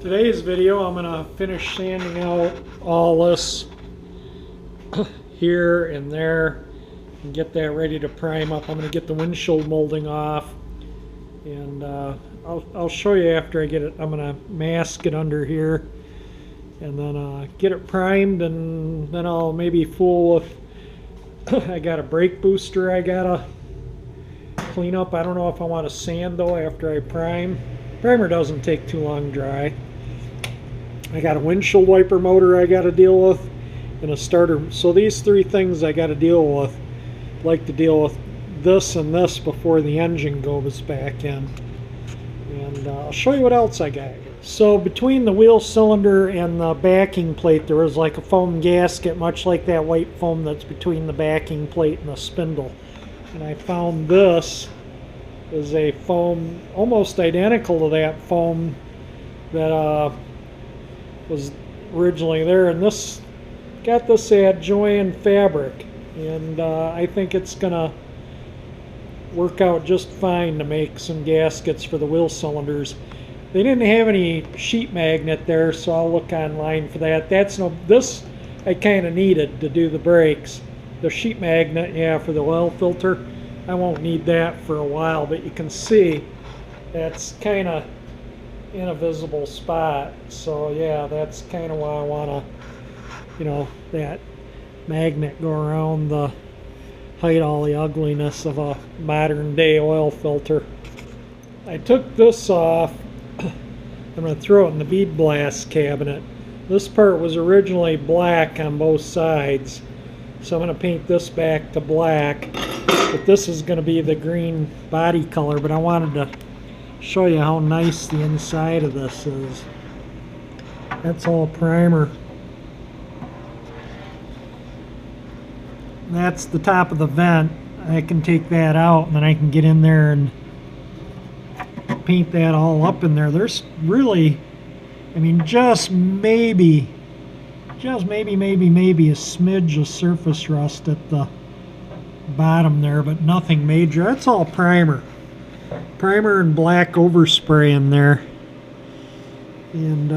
Today's video, I'm going to finish sanding out all this here and there and get that ready to prime up. I'm going to get the windshield molding off, and I'll show you after I get it. I'm going to mask it under here and then get it primed, and then I'll maybe fool with I got a brake booster I gotta clean up. I don't know if I want to sand though after I prime. Primer doesn't take too long to dry. I got a windshield wiper motor I got to deal with and a starter. So these three things I got to deal with. I'd like to deal with this and this before the engine goes back in. And I'll show you what else I got. So between the wheel cylinder and the backing plate there was like a foam gasket, much like that white foam that's between the backing plate and the spindle. And I found this is a foam almost identical to that foam that was originally there, and this got this at Joann Fabric, and I think it's gonna work out just fine to make some gaskets for the wheel cylinders. They didn't have any sheet magnet there, so I'll look online for that. This I kind of needed to do the brakes. The sheet magnet, yeah, for the oil filter, I won't need that for a while, but you can see that's kind of in a visible spot. So yeah, that's kind of why I want to, that magnet go around the hide all the ugliness of a modern day oil filter. I took this off. I'm going to throw it in the bead blast cabinet. This part was originally black on both sides, so I'm going to paint this back to black, but this is going to be the green body color. But I wanted to show you how nice the inside of this is. That's all primer. That's the top of the vent. I can take that out and then I can get in there and paint that all up in there. There's really, I mean, just maybe a smidge of surface rust at the bottom there, but nothing major. That's all primer. Primer and black overspray in there, and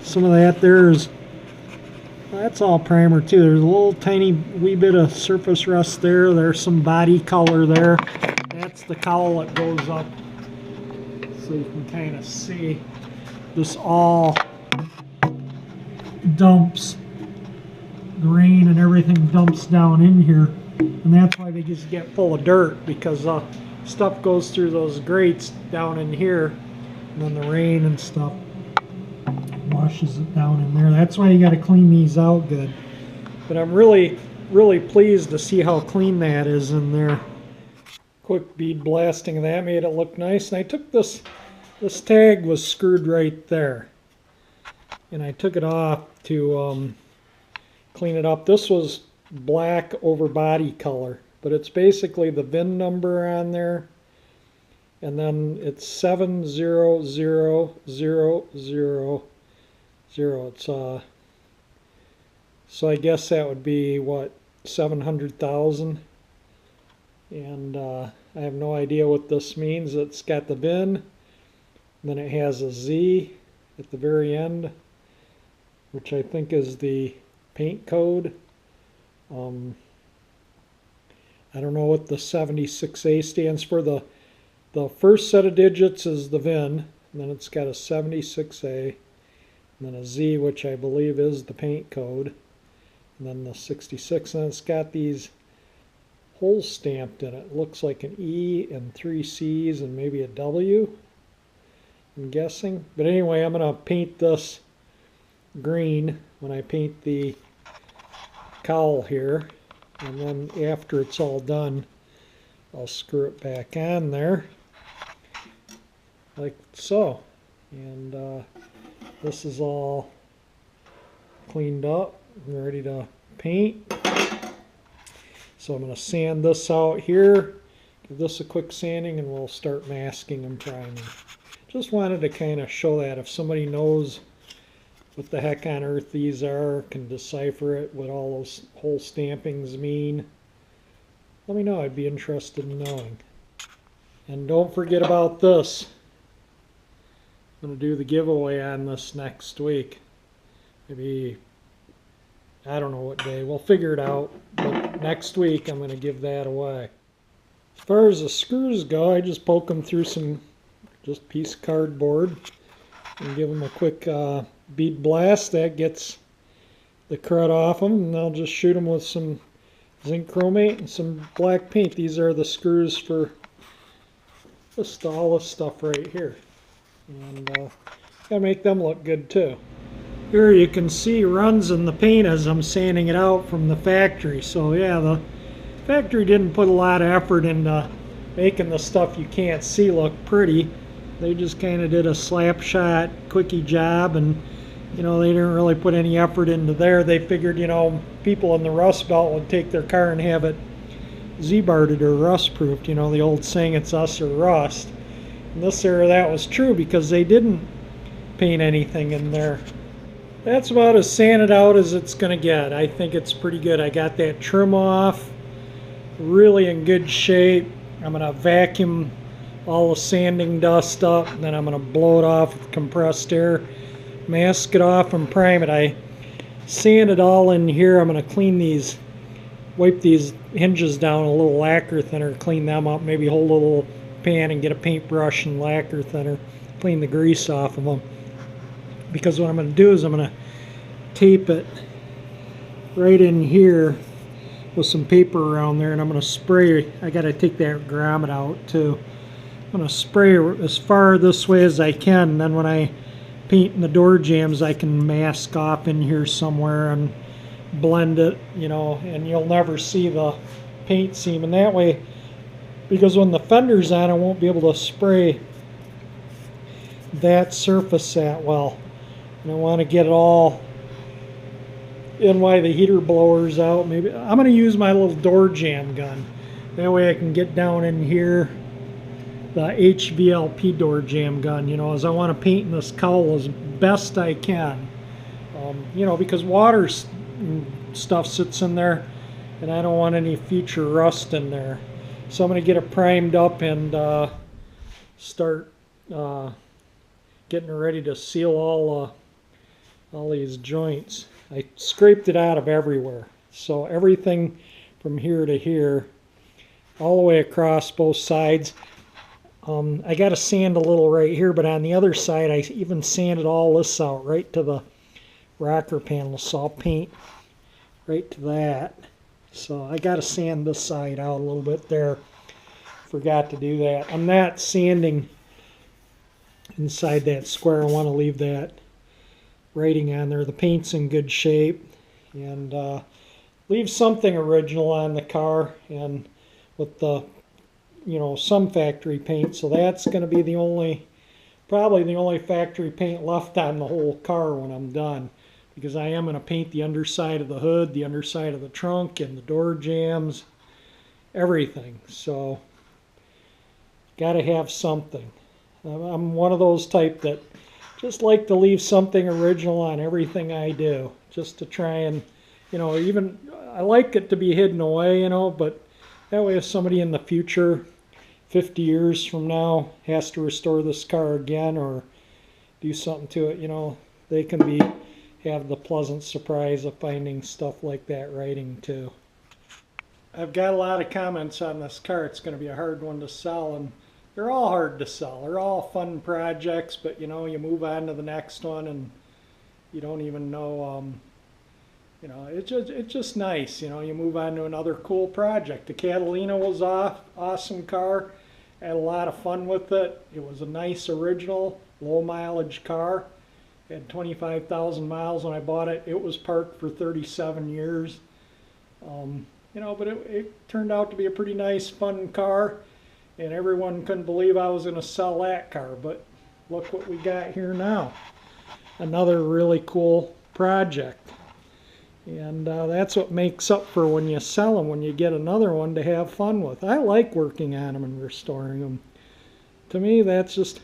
some of that that's all primer too. There's a little tiny wee bit of surface rust there. There's some body color there. That's the cowl that goes up, so you can kind of see this all dumps. The rain and everything dumps down in here, and that's why they just get full of dirt, because stuff goes through those grates down in here, and then the rain and stuff washes it down in there. That's why you got to clean these out good. But I'm really pleased to see how clean that is in there. Quick bead blasting of that made it look nice. And I took this tag was screwed right there, and I took it off to clean it up. This was black over body color, but it's basically the VIN number on there, and then it's 70000. It's so I guess that would be what, 700,000, and I have no idea what this means. It's got the VIN, and then it has a Z at the very end, which I think is the paint code. I don't know what the 76A stands for. The first set of digits is the VIN, and then it's got a 76A, and then a Z, which I believe is the paint code, and then the 66, and it's got these holes stamped in it. It looks like an E and 3 C's and maybe a W, I'm guessing. But anyway, I'm going to paint this green when I paint the cowl here, and then after it's all done I'll screw it back on there like so, and this is all cleaned up and ready to paint. So I'm going to sand this out here, give this a quick sanding, and we'll start masking and priming. Just wanted to kind of show that if somebody knows what the heck on earth these are, can decipher it, what all those hole stampings mean, let me know. I'd be interested in knowing. And don't forget about this. I'm going to do the giveaway on this next week. Maybe, I don't know what day. We'll figure it out. But next week I'm going to give that away. As far as the screws go, I just poke them through some just piece of cardboard and give them a quick bead blast. That gets the crud off them, and I'll just shoot them with some zinc chromate and some black paint. These are the screws for just all this stuff right here, and gotta make them look good too. Here you can see runs in the paint as I'm sanding it out from the factory. So yeah, the factory didn't put a lot of effort into making the stuff you can't see look pretty. They just kind of did a slap shot quickie job, and you know, they didn't really put any effort into there. They figured, you know, people in the Rust Belt would take their car and have it Z-barred or rust proofed. You know, the old saying, it's us or rust. In this area that was true because they didn't paint anything in there. That's about as sanded out as it's going to get. I think it's pretty good. I got that trim off, really in good shape. I'm going to vacuum all the sanding dust up, and then I'm going to blow it off with compressed air, mask it off and prime it. I sanded all in here. I'm going to clean these, wipe these hinges down a little lacquer thinner, clean them up, maybe hold a little pan and get a paintbrush and lacquer thinner, clean the grease off of them. Because what I'm going to do is I'm going to tape it right in here with some paper around there, and I'm going to spray. I got to take that grommet out too. I'm going to spray as far this way as I can, and then when I paint in the door jambs I can mask off in here somewhere and blend it, you know, and you'll never see the paint seam. And that way, because when the fender's on, I won't be able to spray that surface that well. And I want to get it all in while the heater blower's out. Maybe I'm going to use my little door jamb gun. That way I can get down in here, the HVLP door jamb gun, you know, as I want to paint in this cowl as best I can. You know, because water stuff sits in there, and I don't want any future rust in there. So I'm going to get it primed up and start getting it ready to seal all these joints. I scraped it out of everywhere, so everything from here to here, all the way across both sides. I got to sand a little right here, but on the other side I even sanded all this out right to the rocker panel, so I'll paint right to that. So I got to sand this side out a little bit there. Forgot to do that. I'm not sanding inside that square. I want to leave that writing on there. The paint's in good shape, and leave something original on the car, and with the, you know, some factory paint. So that's going to be the only, probably the only factory paint left on the whole car when I'm done, because I am going to paint the underside of the hood, the underside of the trunk, and the door jambs, everything. So got to have something. I'm one of those type that just like to leave something original on everything I do, just to try and, you know, even I like it to be hidden away, you know, but that way if somebody in the future, 50 years from now, has to restore this car again or do something to it, you know, they can have the pleasant surprise of finding stuff like that writing too. I've got a lot of comments on this car. It's going to be a hard one to sell, and they're all hard to sell. They're all fun projects, but you know, you move on to the next one and you don't even know, you know, it's just nice. You know, you move on to another cool project. The Catalina was awesome car. I had a lot of fun with it. It was a nice original, low mileage car. It had 25,000 miles when I bought it. It was parked for 37 years. You know, but it turned out to be a pretty nice, fun car. And everyone couldn't believe I was going to sell that car, but look what we got here now. Another really cool project. And that's what makes up for when you sell them, when you get another one to have fun with. I like working on them and restoring them. To me, that's just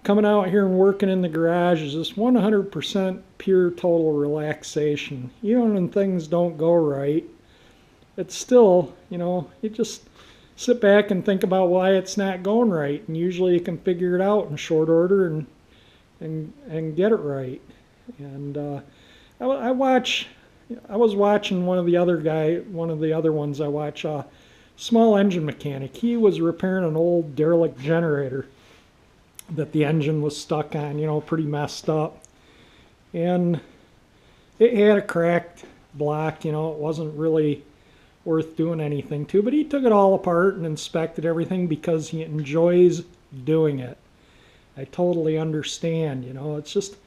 coming out here and working in the garage is just 100% pure total relaxation. Even when things don't go right, it's still, you know, you just sit back and think about why it's not going right, and usually you can figure it out in short order and and get it right. And I was watching one of the other ones I watch, small engine mechanic. He was repairing an old derelict generator that the engine was stuck on, pretty messed up. And it had a cracked block, it wasn't really worth doing anything to, but he took it all apart and inspected everything because he enjoys doing it. I totally understand, it's just, it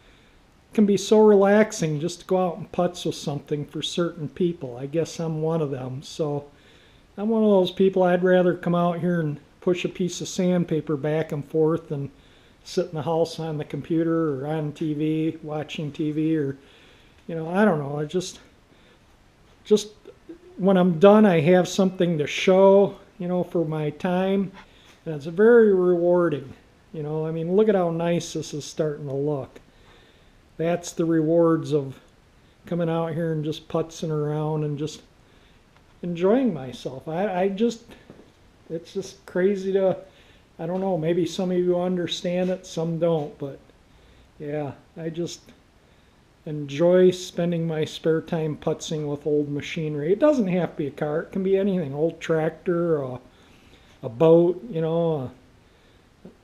can be so relaxing just to go out and putz with something for certain people. I guess I'm one of them. So I'm one of those people, I'd rather come out here and push a piece of sandpaper back and forth than sit in the house on the computer or on TV, watching TV, or, I don't know. I just when I'm done, I have something to show, for my time. And it's very rewarding. I mean, look at how nice this is starting to look. That's the rewards of coming out here and just putzing around and just enjoying myself. It's just crazy to, I don't know, maybe some of you understand it, some don't, but yeah, I just enjoy spending my spare time putzing with old machinery. It doesn't have to be a car, it can be anything, old tractor, a boat,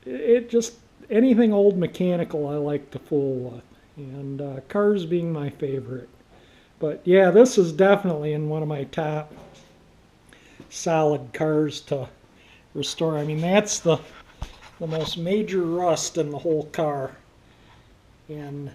it just, anything old mechanical I like to fool with, and cars being my favorite. But yeah, this is definitely in one of my top solid cars to restore. I mean, that's the most major rust in the whole car, and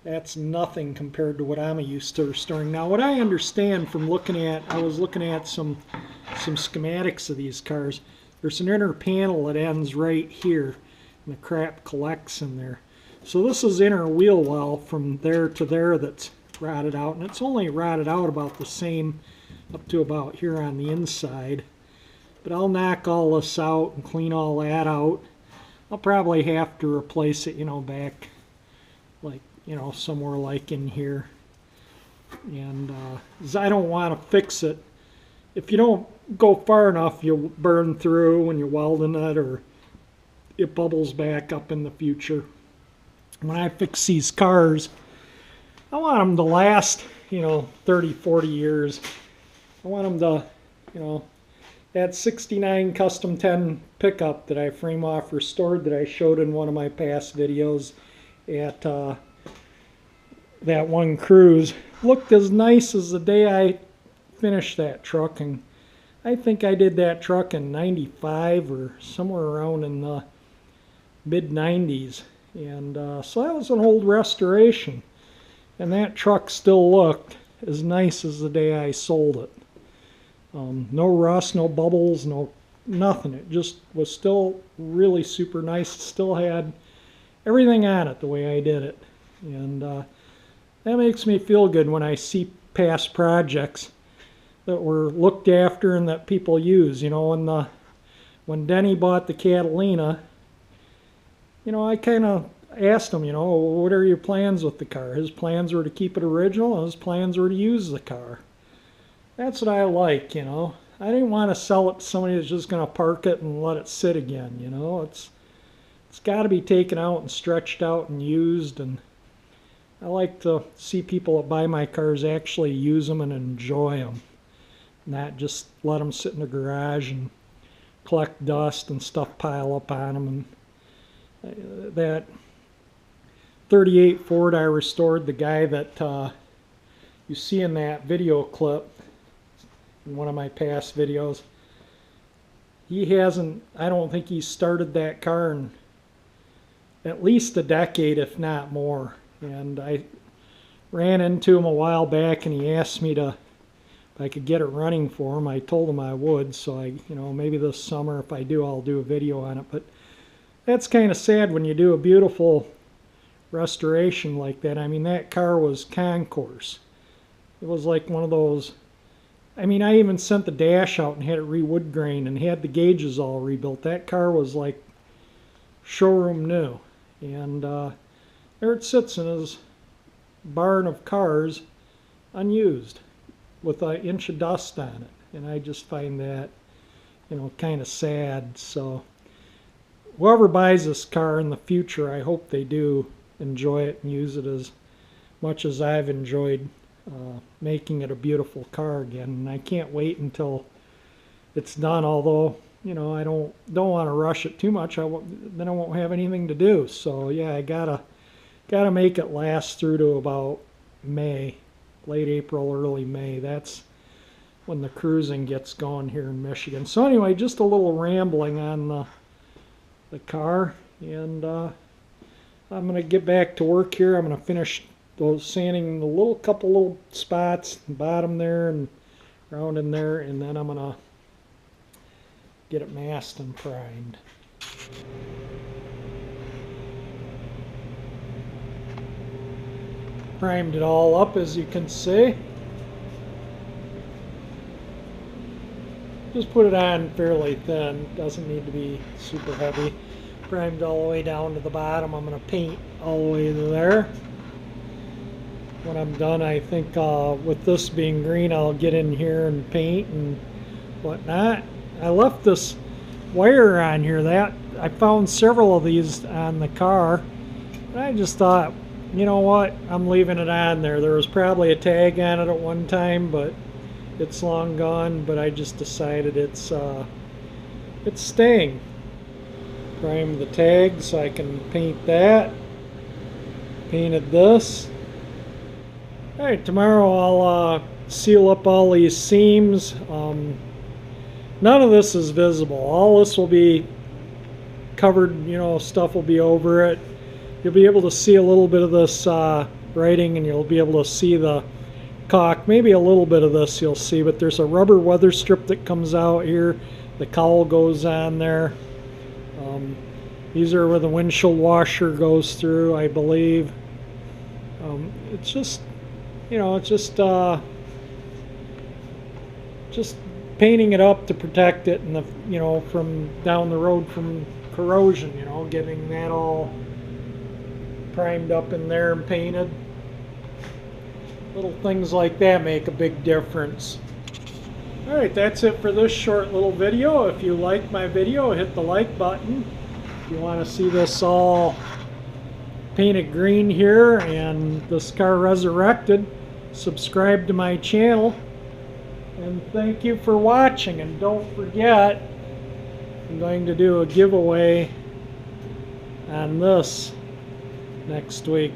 that's nothing compared to what I'm used to restoring. Now, what I understand from I was looking at some schematics of these cars. There's an inner panel that ends right here, and the crap collects in there. So this is inner wheel well from there to there that's rotted out, and it's only rotted out about the same up to about here on the inside. But I'll knock all this out and clean all that out. I'll probably have to replace it, back like, somewhere like in here. And 'cause I don't want to fix it. If you don't go far enough, you'll burn through when you're welding it, or it bubbles back up in the future. When I fix these cars, I want them to last, 30, 40 years. I want them to, that 69 Custom 10 pickup that I frame off restored that I showed in one of my past videos at that one cruise looked as nice as the day I finished that truck. And I think I did that truck in 95 or somewhere around in the mid-90s. And so that was an old restoration. And that truck still looked as nice as the day I sold it. No rust, no bubbles, nothing. It just was still really super nice. It still had everything on it the way I did it. And that makes me feel good when I see past projects that were looked after and that people use. When Denny bought the Catalina, I kind of asked him, what are your plans with the car? His plans were to keep it original, and his plans were to use the car. That's what I like, I didn't want to sell it to somebody that's just going to park it and let it sit again, It's got to be taken out and stretched out and used, and I like to see people that buy my cars actually use them and enjoy them, not just let them sit in the garage and collect dust and stuff pile up on them. And that 38 Ford I restored, the guy that you see in that video clip in one of my past videos, I don't think he's started that car in at least a decade, if not more. And I ran into him a while back, and he asked me if I could get it running for him. I told him I would, so maybe this summer, if I do, I'll do a video on it. But that's kind of sad when you do a beautiful restoration like that. I mean, that car was concourse. It was like one of those, I even sent the dash out and had it re-wood grained and had the gauges all rebuilt. That car was like showroom new. And there it sits in his barn of cars, unused, with an inch of dust on it. And I just find that, kind of sad. So whoever buys this car in the future, I hope they do enjoy it and use it as much as I've enjoyed making it a beautiful car again. And I can't wait until it's done, although, you know, I don't want to rush it too much. Then I won't have anything to do. So yeah, I gotta make it last through to about May, late April, early May. That's when the cruising gets going here in Michigan. So anyway, just a little rambling on the car, and I'm gonna get back to work here. I'm gonna finish those sanding the couple little spots, bottom there and around in there, and then I'm gonna get it masked and primed. Primed it all up, as you can see. Just put it on fairly thin, doesn't need to be super heavy. Primed all the way down to the bottom. I'm going to paint all the way to there. When I'm done, I think with this being green, I'll get in here and paint and whatnot. I left this wire on here. I found several of these on the car, and I just thought, you know what, I'm leaving it on there. There was probably a tag on it at one time, but it's long gone. But I just decided it's staying. Prime the tag so I can paint that. Painted this. Alright, tomorrow I'll seal up all these seams. None of this is visible. All this will be covered, you know, stuff will be over it. You'll be able to see a little bit of this writing, and you'll be able to see the caulk. Maybe a little bit of this you'll see, but there's a rubber weather strip that comes out here. The cowl goes on there. These are where the windshield washer goes through, I believe. It's just, you know, it's just painting it up to protect it, and you know, from down the road from corrosion. You know, getting that all primed up in there and painted. Little things like that make a big difference. Alright, that's it for this short little video. If you like my video, hit the like button. If you want to see this all painted green here and this car resurrected, subscribe to my channel. And thank you for watching. And don't forget, I'm going to do a giveaway on this next week.